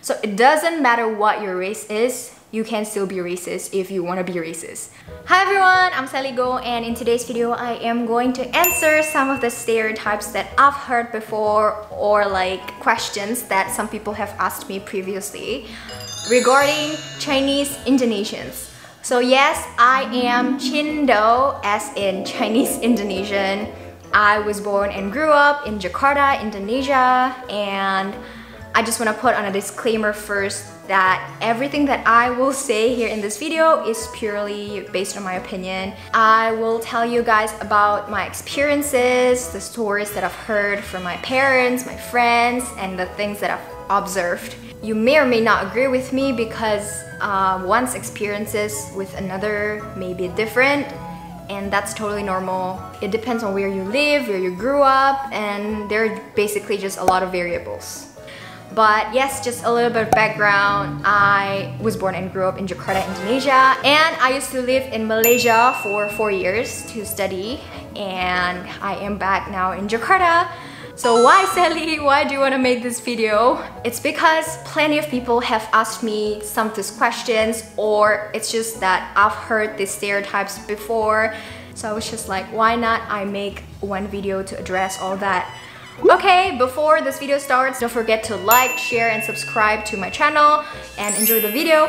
So it doesn't matter what your race is, you can still be racist if you want to be racist. Hi everyone, I'm Sally Go, and in today's video I am going to answer some of the stereotypes that I've heard before, or like questions that some people have asked me previously regarding Chinese Indonesians. So yes, I am Chindo, as in Chinese Indonesian. I was born and grew up in Jakarta, Indonesia, and I just want to put on a disclaimer first that everything that I will say here in this video is purely based on my opinion. I will tell you guys about my experiences, the stories that I've heard from my parents, my friends, and the things that I've observed. You may or may not agree with me because one's experiences with another may be different, and that's totally normal. It depends on where you live, where you grew up, and there are basically just a lot of variables. But yes, just a little bit of background. I was born and grew up in Jakarta, Indonesia, and I used to live in Malaysia for 4 years to study, and I am back now in Jakarta. So why, Sally? Why do you want to make this video? It's because plenty of people have asked me some of these questions, or it's just that I've heard these stereotypes before. So I was just like, why not I make one video to address all that? Okay, before this video starts, don't forget to like, share, and subscribe to my channel and enjoy the video.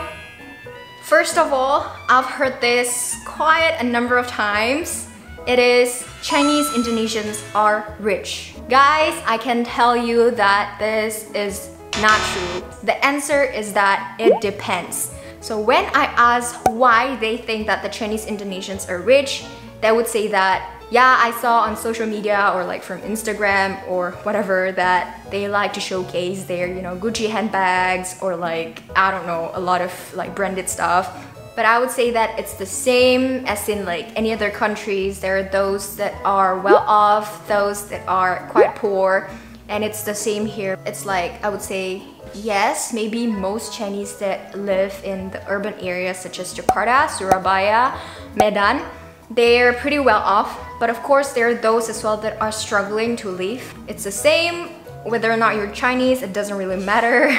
First of all, I've heard this quite a number of times. It is Chinese Indonesians are rich. Guys, I can tell you that this is not true. The answer is that it depends. So when I ask why they think that the Chinese Indonesians are rich, they would say that, yeah, I saw on social media or like from Instagram or whatever that they like to showcase their, Gucci handbags or like, I don't know, a lot of like branded stuff. But I would say that it's the same as in like any other countries. There are those that are well off, those that are quite poor, and it's the same here. It's like, I would say, yes, maybe most Chinese that live in the urban areas such as Jakarta, Surabaya, Medan, they're pretty well off, but of course there are those as well that are struggling to live. It's the same whether or not you're Chinese, it doesn't really matter.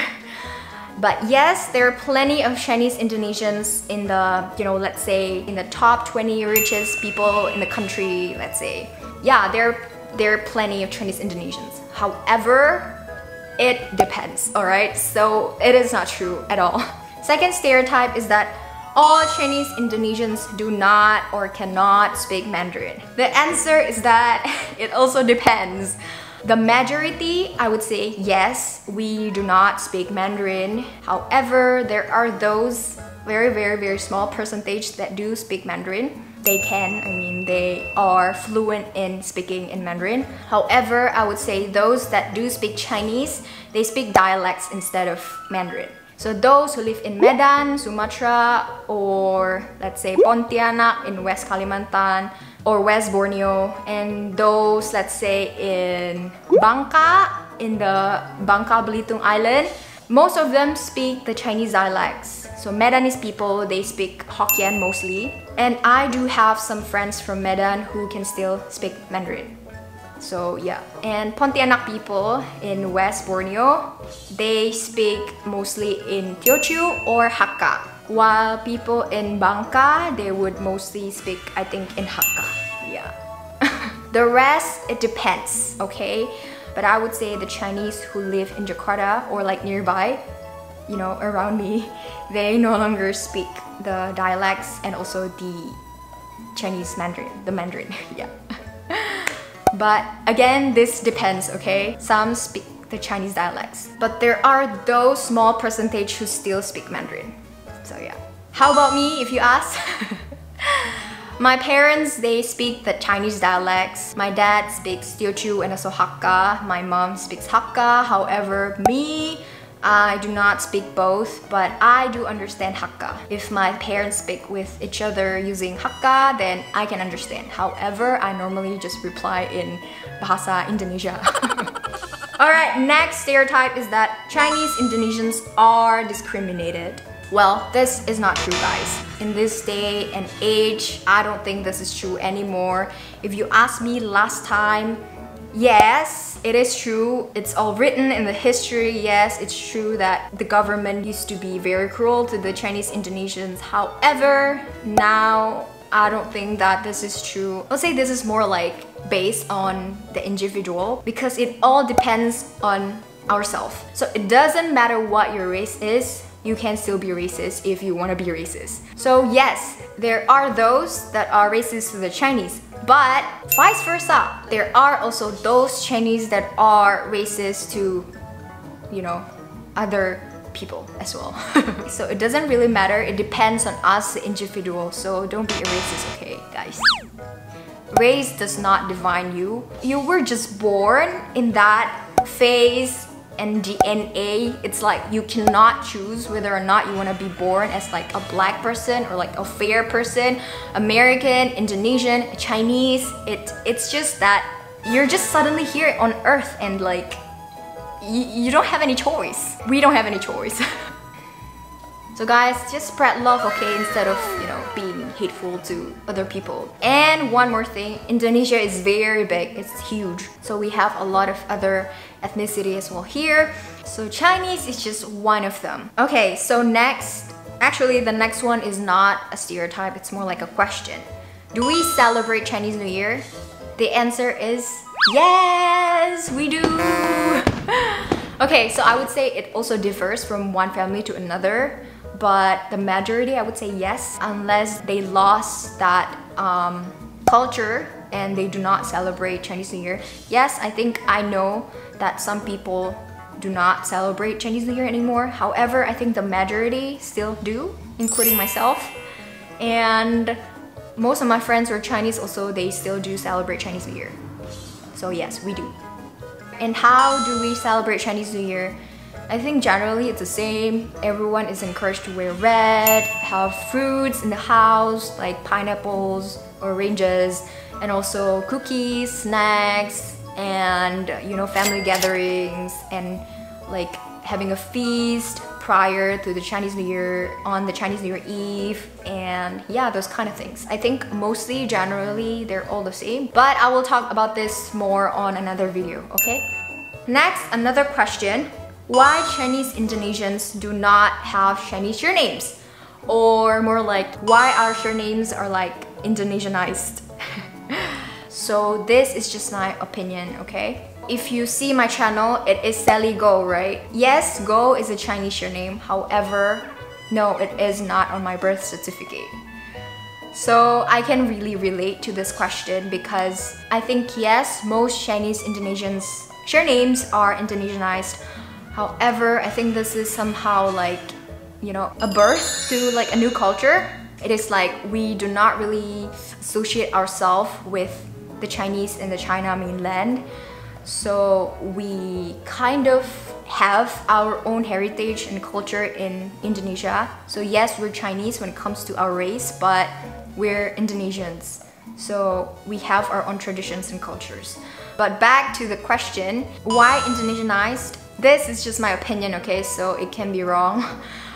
But yes, there are plenty of Chinese Indonesians in the, let's say in the top 20 richest people in the country, let's say. Yeah, there are plenty of Chinese Indonesians. However, it depends, alright? So it is not true at all. Second stereotype is that all Chinese Indonesians do not or cannot speak Mandarin. The answer is that it also depends. The majority, I would say, yes, we do not speak Mandarin. However, there are those very, very, very small percentage that do speak Mandarin. They can, they are fluent in speaking in Mandarin. However, I would say those that do speak Chinese, they speak dialects instead of Mandarin. So those who live in Medan, Sumatra, or let's say Pontianak in West Kalimantan, or West Borneo, and those, let's say, in Bangka, in the Bangka Belitung Island, most of them speak the Chinese dialects. So Medanese people, they speak Hokkien mostly. And I do have some friends from Medan who can still speak Mandarin. So yeah, and Pontianak people in West Borneo, they speak mostly in Teochew or Hakka. While people in Bangka, they would mostly speak, I think, in Hakka. Yeah. The rest, it depends, okay? But I would say the Chinese who live in Jakarta or like nearby, around me, they no longer speak the dialects and also the Chinese Mandarin, the Mandarin, yeah. But again, this depends, okay? Some speak the Chinese dialects, but there are those small percentage who still speak Mandarin. So yeah. How about me, if you ask? My parents, they speak the Chinese dialects. My dad speaks Teochew and also Hakka. My mom speaks Hakka. However, me, I do not speak both, but I do understand Hakka. If my parents speak with each other using Hakka, then I can understand. However, I normally just reply in Bahasa Indonesia. Alright, next stereotype is that Chinese Indonesians are discriminated. Well, this is not true, guys. In this day and age, I don't think this is true anymore. If you ask me last time, Yes, it is true. It's all written in the history. Yes, it's true that the government used to be very cruel to the Chinese Indonesians. However, now I don't think that this is true. I'll say this is more like based on the individual because it all depends on ourselves. So it doesn't matter what your race is, you can still be racist if you want to be racist. So yes, there are those that are racist to the Chinese, but vice versa, there are also those Chinese that are racist to, you know, other people as well. So it doesn't really matter, it depends on us, the individual, so don't be a racist, okay guys? Race does not define you. You were just born in that phase and DNA. It's like you cannot choose whether or not you want to be born as like a black person or like a fair person, American, Indonesian, Chinese. It's just that you're just suddenly here on earth and like you don't have any choice. We don't have any choice. So guys, just spread love, okay, instead of, you know, being hateful to other people. And one more thing, Indonesia is very big, it's huge. So we have a lot of other ethnicity as well here. So Chinese is just one of them. Okay, so next, actually the next one is not a stereotype, it's more like a question. Do we celebrate Chinese New Year? The answer is yes, we do. Okay, so I would say it also differs from one family to another. But the majority, I would say yes, unless they lost that culture and they do not celebrate Chinese New Year. Yes, I think I know that some people do not celebrate Chinese New Year anymore. However, I think the majority still do, including myself. And most of my friends who are Chinese also, they still do celebrate Chinese New Year. So yes, we do. And how do we celebrate Chinese New Year? I think generally it's the same. Everyone is encouraged to wear red, have fruits in the house like pineapples, oranges, and also cookies, snacks, and you know, family gatherings and like having a feast prior to the Chinese New Year, on the Chinese New Year Eve, and yeah, those kind of things. I think mostly, generally, they're all the same, but I will talk about this more on another video, okay? Next, another question. Why Chinese Indonesians do not have Chinese surnames? Or more like, why our surnames are like Indonesianized? So this is just my opinion, okay? If you see my channel, it is Sally Go, right? Yes, Go is a Chinese surname. However, no, it is not on my birth certificate. So I can really relate to this question because I think yes, most Chinese Indonesians' surnames are Indonesianized. However, I think this is somehow like, you know, a birth to like a new culture. It is like we do not really associate ourselves with the Chinese in the China mainland. So we kind of have our own heritage and culture in Indonesia. So yes, we're Chinese when it comes to our race, but we're Indonesians. So we have our own traditions and cultures. But back to the question, why Indonesianized? This is just my opinion, okay? So it can be wrong.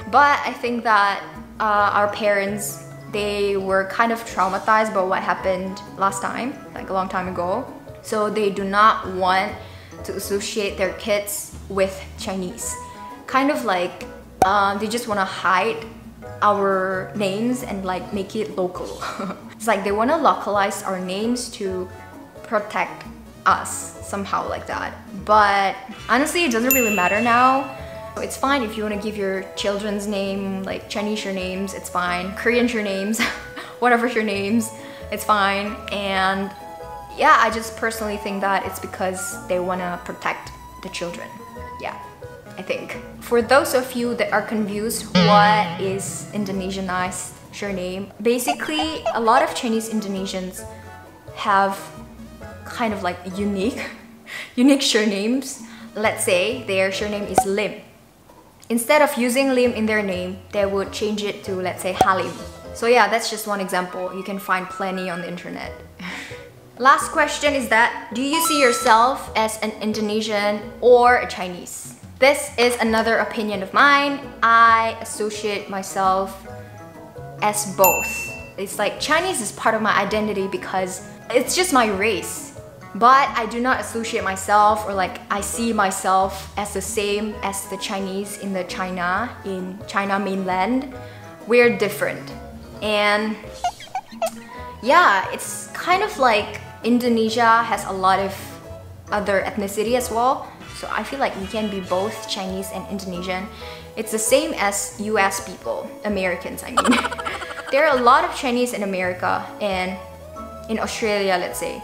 But I think that our parents, they were kind of traumatized by what happened last time, like a long time ago. So they do not want to associate their kids with Chinese. Kind of like they just want to hide our names and like make it local. It's like they want to localize our names to protect us somehow like that. But honestly, it doesn't really matter now. It's fine if you want to give your children's name like Chinese surnames, it's fine. Korean surnames, whatever surnames, it's fine. And yeah, I just personally think that it's because they want to protect the children. Yeah, I think. For those of you that are confused, what is Indonesianized surname? Basically, a lot of Chinese Indonesians have kind of like unique surnames. Let's say their surname is Lim. Instead of using Lim in their name, they would change it to, let's say, Halim. So yeah, that's just one example. You can find plenty on the internet. Last question is that, do you see yourself as an Indonesian or a Chinese? This is another opinion of mine. I associate myself as both. It's like Chinese is part of my identity because it's just my race. but I do not associate myself or like I see myself as the same as the Chinese in China mainland. We're different. And yeah, it's kind of like Indonesia has a lot of other ethnicity as well. So I feel like we can be both Chinese and Indonesian. It's the same as US people, Americans I mean. There are a lot of Chinese in America and in Australia, let's say.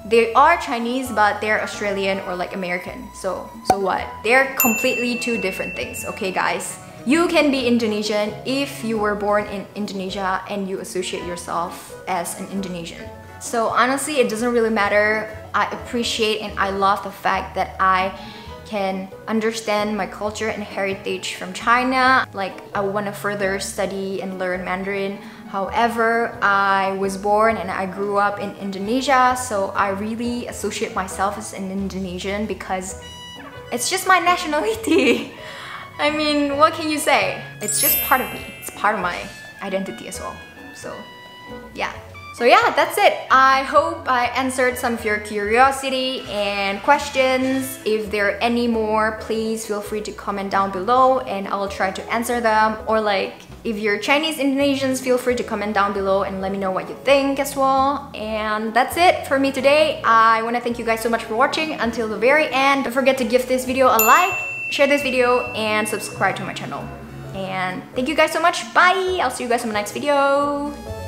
They are Chinese but they're Australian or like American. So what? They're completely two different things, okay guys? You can be Indonesian if you were born in Indonesia and you associate yourself as an Indonesian. So honestly, it doesn't really matter. I appreciate and I love the fact that I can understand my culture and heritage from China. Like, I want to further study and learn Mandarin. However, I was born and I grew up in Indonesia, so I really associate myself as an Indonesian because it's just my nationality. I mean, what can you say? It's just part of me. It's part of my identity as well. So yeah. So yeah, that's it. I hope I answered some of your curiosity and questions. If there are any more, please feel free to comment down below and I'll try to answer them. Or like, if you're Chinese Indonesians, feel free to comment down below and let me know what you think as well. And that's it for me today. I want to thank you guys so much for watching until the very end. Don't forget to give this video a like, share this video, and subscribe to my channel. And thank you guys so much. Bye! I'll see you guys in my next video.